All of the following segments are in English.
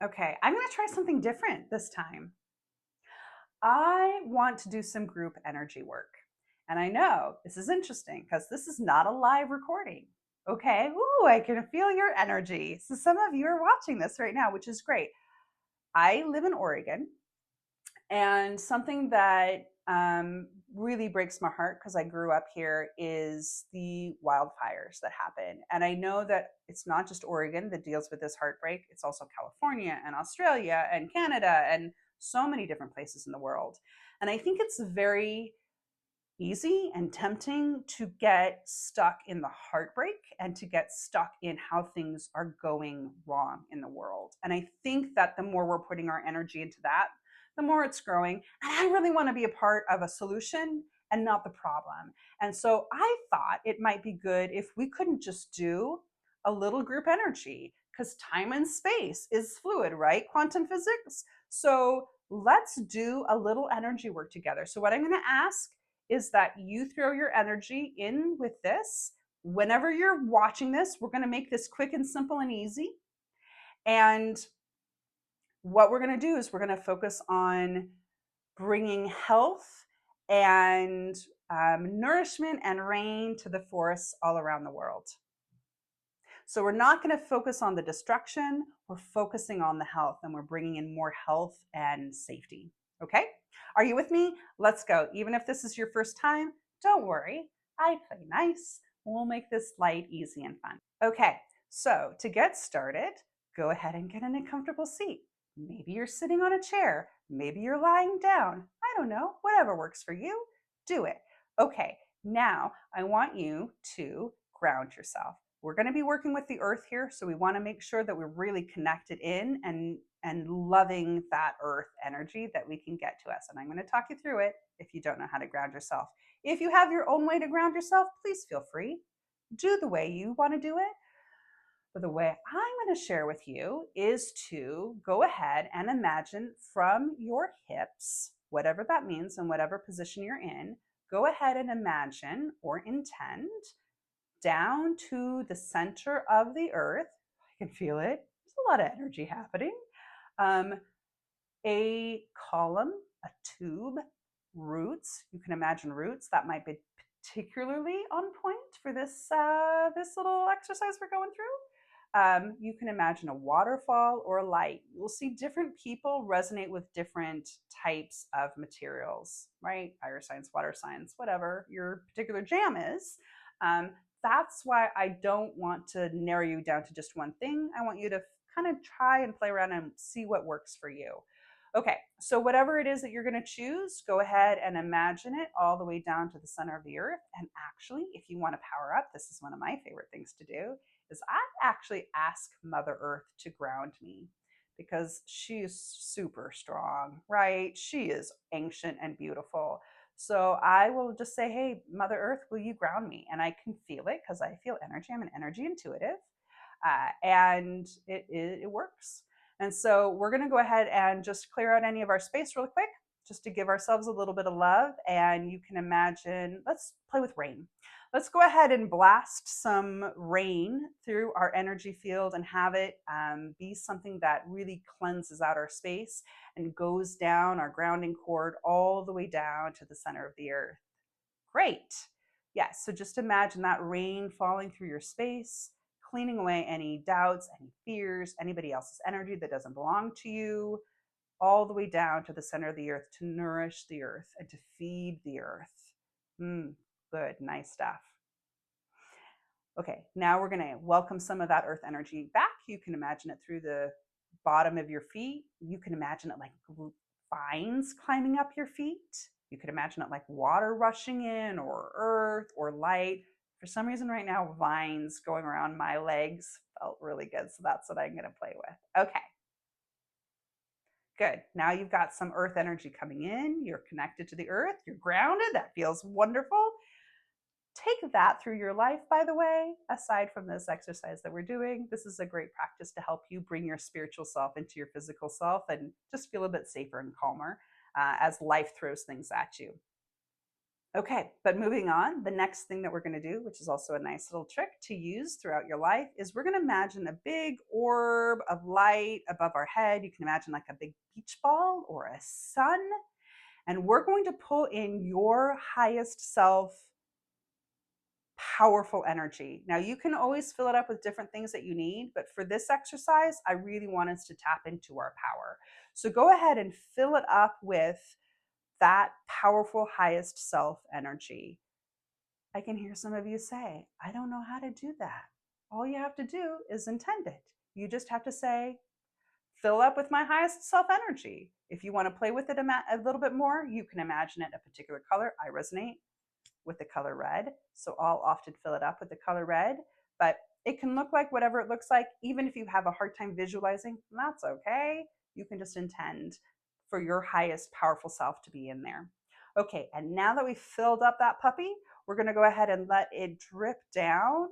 Okay, I'm going to try something different this time. I want to do some group energy work. And I know this is interesting because this is not a live recording. Okay, ooh, I can feel your energy. So some of you are watching this right now, which is great. I live in Oregon, and something that really breaks my heart because I grew up here is the wildfires that happen. And I know that it's not just Oregon that deals with this heartbreak, it's also California and Australia and Canada and so many different places in the world. And I think it's very easy and tempting to get stuck in the heartbreak and to get stuck in how things are going wrong in the world. And I think that the more we're putting our energy into that, the more it's growing. And I really want to be a part of a solution and not the problem. And so I thought it might be good if we couldn't just do a little group energy, because time and space is fluid, right? Quantum physics. So let's do a little energy work together. So, what I'm going to ask is that you throw your energy in with this. Whenever you're watching this, we're going to make this quick and simple and easy. And what we're going to do is we're going to focus on bringing health and nourishment and rain to the forests all around the world. So we're not going to focus on the destruction, we're focusing on the health, and we're bringing in more health and safety. Okay? Are you with me? Let's go. Even if this is your first time, don't worry. I play nice. We'll make this light, easy, and fun. Okay, so to get started, go ahead and get in a comfortable seat. Maybe you're sitting on a chair. Maybe you're lying down. I don't know. Whatever works for you, do it. Okay, now I want you to ground yourself. We're going to be working with the earth here, so we want to make sure that we're really connected in and loving that earth energy that we can get to us. And I'm going to talk you through it if you don't know how to ground yourself. If you have your own way to ground yourself, please feel free. Do the way you want to do it. But the way I'm going to share with you is to go ahead and imagine from your hips, whatever that means and whatever position you're in, go ahead and imagine or intend down to the center of the earth. I can feel it. There's a lot of energy happening. Um, a column, a tube, roots. You can imagine roots that might be particularly on point for this little exercise we're going through. You can imagine a waterfall or a light. You'll see different people resonate with different types of materials, right? Fire signs, water signs, whatever your particular jam is. That's why I don't want to narrow you down to just one thing. I want you to kind of try and play around and see what works for you. Okay, so whatever it is that you're going to choose, go ahead and imagine it all the way down to the center of the earth. And actually, if you want to power up, this is one of my favorite things to do, is I actually ask Mother Earth to ground me because she's super strong, right? She is ancient and beautiful. So I will just say, hey, Mother Earth, will you ground me? And I can feel it because I feel energy. I'm an energy intuitive. And it works. And so we're going to go ahead and just clear out any of our space really quick, just to give ourselves a little bit of love. And you can imagine, let's play with rain. Let's go ahead and blast some rain through our energy field and have it be something that really cleanses out our space and goes down our grounding cord all the way down to the center of the earth. Great. Yes, so just imagine that rain falling through your space, cleaning away any doubts, any fears, anybody else's energy that doesn't belong to you, all the way down to the center of the earth to nourish the earth and to feed the earth. Good, nice stuff. Okay, now we're going to welcome some of that earth energy back. You can imagine it through the bottom of your feet. You can imagine it like vines climbing up your feet. You could imagine it like water rushing in, or earth, or light. For some reason right now, vines going around my legs felt really good, so that's what I'm going to play with. Okay. Good. Now you've got some earth energy coming in. You're connected to the earth. You're grounded. That feels wonderful. Take that through your life, by the way, aside from this exercise that we're doing. This is a great practice to help you bring your spiritual self into your physical self and just feel a bit safer and calmer as life throws things at you. Okay, but moving on, the next thing that we're going to do, which is also a nice little trick to use throughout your life, is we're going to imagine a big orb of light above our head. You can imagine like a big beach ball or a sun. And we're going to pull in your highest self powerful energy. Now, you can always fill it up with different things that you need, but for this exercise, I really want us to tap into our power. So go ahead and fill it up with that powerful highest self energy. I can hear some of you say, I don't know how to do that. All you have to do is intend it. You just have to say, fill up with my highest self energy. If you want to play with it a little bit more, you can imagine it a particular color. I resonate with the color red, so I'll often fill it up with the color red, but it can look like whatever it looks like. Even if you have a hard time visualizing, that's okay. You can just intend for your highest powerful self to be in there. Okay, and now that we've filled up that puppy, we're going to go ahead and let it drip down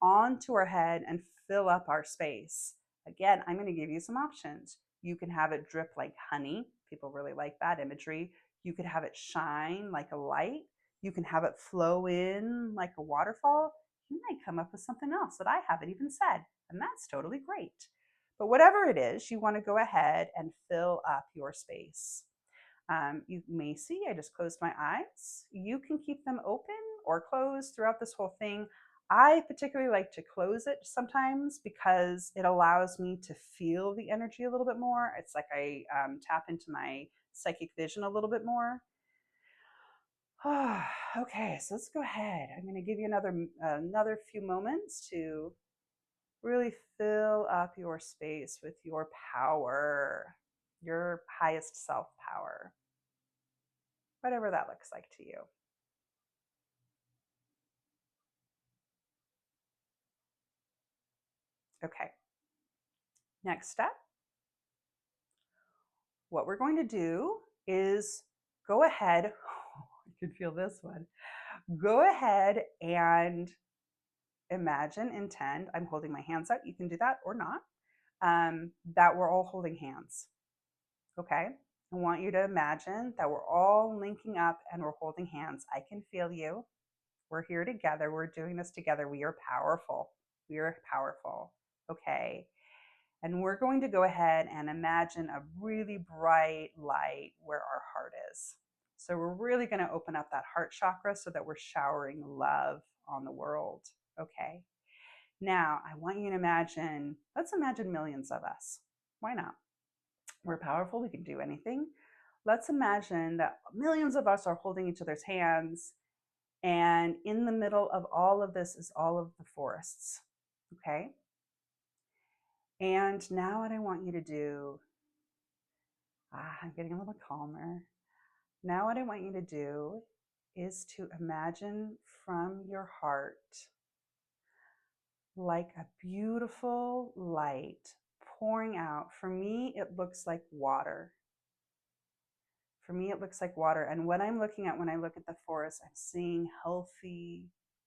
onto our head and fill up our space. Again, I'm going to give you some options. You can have it drip like honey. People really like that imagery. You could have it shine like a light. You can have it flow in like a waterfall. You might come up with something else that I haven't even said, and that's totally great. But whatever it is, you want to go ahead and fill up your space. You may see I just closed my eyes. You can keep them open or closed throughout this whole thing. I particularly like to close it sometimes because it allows me to feel the energy a little bit more. It's like I tap into my psychic vision a little bit more. Okay, so let's go ahead. I'm going to give you another few moments to really fill up your space with your power, your highest self power, whatever that looks like to you. Okay, next step. What we're going to do is go ahead. You can feel this one. Go ahead and imagine, intend. I'm holding my hands out. You can do that or not. That we're all holding hands. Okay. I want you to imagine that we're all linking up and we're holding hands. I can feel you. We're here together. We're doing this together. We are powerful. We are powerful. Okay. And we're going to go ahead and imagine a really bright light where our heart is. So we're really going to open up that heart chakra so that we're showering love on the world. Okay. Now, I want you to imagine, let's imagine millions of us. Why not? We're powerful. We can do anything. Let's imagine that millions of us are holding each other's hands. And in the middle of all of this is all of the forests. Okay. And now what I want you to do, I'm getting a little calmer. Now what I want you to do is to imagine from your heart like a beautiful light pouring out. For me, it looks like water. For me, it looks like water. And what I'm looking at when I look at the forest, I'm seeing healthy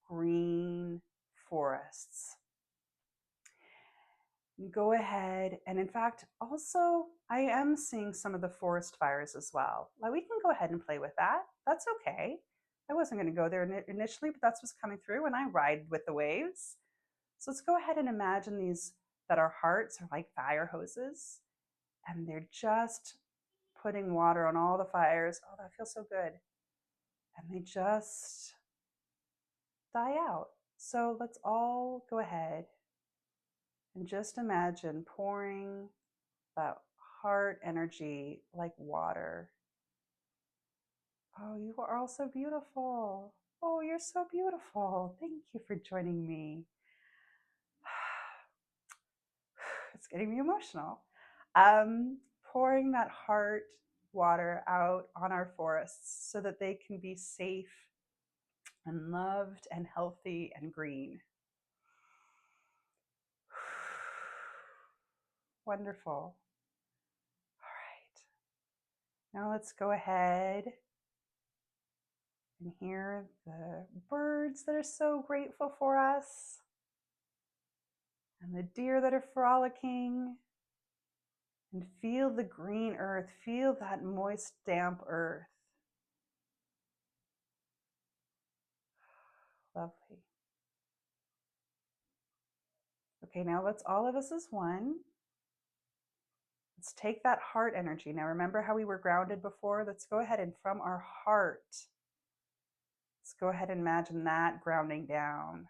green forests. Go ahead. And in fact, also, I am seeing some of the forest fires as well. Like, we can go ahead and play with that. That's okay. I wasn't going to go there initially, but that's what's coming through, and I ride with the waves. So let's go ahead and imagine these, that our hearts are like fire hoses, and they're just putting water on all the fires. Oh, that feels so good. And they just die out. So let's all go ahead and just imagine pouring that heart energy like water. Oh, you are all so beautiful. Oh, you're so beautiful. Thank you for joining me. It's getting me emotional. Pouring that heart water out on our forests so that they can be safe and loved and healthy and green. Wonderful. All right. Now let's go ahead and hear the birds that are so grateful for us, and the deer that are frolicking, and feel the green earth, feel that moist, damp earth. Lovely. Okay, now let's all of us as one. Let's take that heart energy. Now remember how we were grounded before? Let's go ahead and from our heart, let's go ahead and imagine that grounding down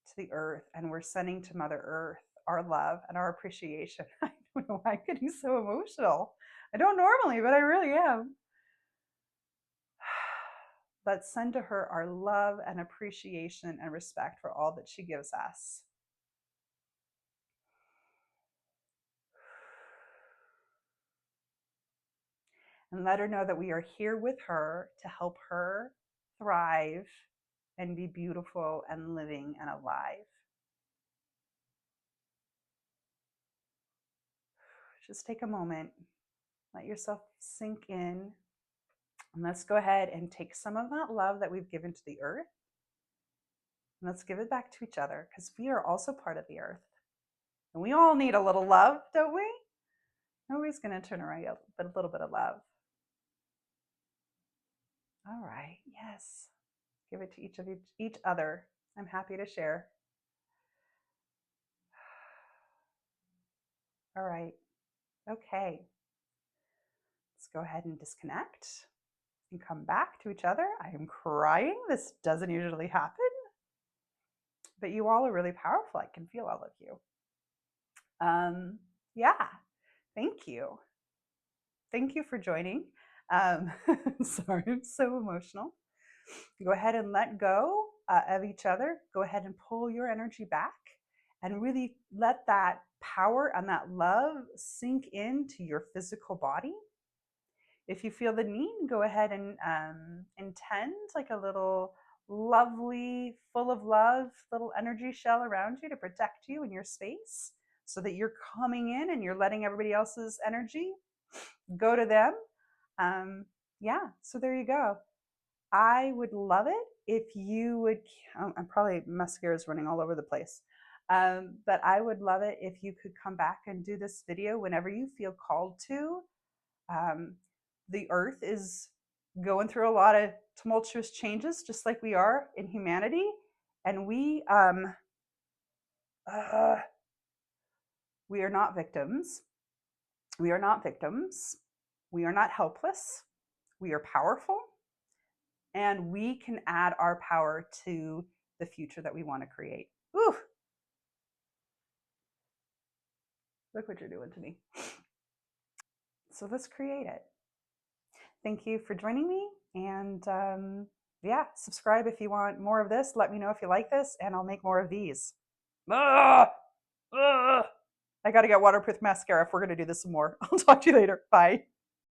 to the earth, and we're sending to Mother Earth our love and our appreciation. I don't know why I'm getting so emotional. I don't normally, but I really am. Let's send to her our love and appreciation and respect for all that she gives us. And let her know that we are here with her to help her thrive and be beautiful and living and alive. Just take a moment, let yourself sink in, and let's go ahead and take some of that love that we've given to the earth, and let's give it back to each other, because we are also part of the earth. And we all need a little love, don't we? Nobody's going to turn around but a little bit of love. All right, yes. Give it to each other. I'm happy to share. All right. Okay. Let's go ahead and disconnect and come back to each other. I am crying. This doesn't usually happen, but you all are really powerful. I can feel all of you. Yeah, thank you. Thank you for joining. Sorry, I'm so emotional. Go ahead and let go of each other. Go ahead and pull your energy back and really let that power and that love sink into your physical body. If you feel the need, go ahead and intend like a little lovely, full of love, little energy shell around you to protect you in your space, so that you're coming in and you're letting everybody else's energy go to them. Yeah, so there you go. I would love it if you would, I'm probably mascara is running all over the place. But I would love it if you could come back and do this video whenever you feel called to. The earth is going through a lot of tumultuous changes, just like we are in humanity. And we are not victims. We are not victims. We are not helpless. We are powerful. And we can add our power to the future that we want to create. Ooh. Look what you're doing to me. So let's create it. Thank you for joining me. And yeah, subscribe if you want more of this. Let me know if you like this, and I'll make more of these. I got to get waterproof mascara if we're going to do this some more. I'll talk to you later. Bye.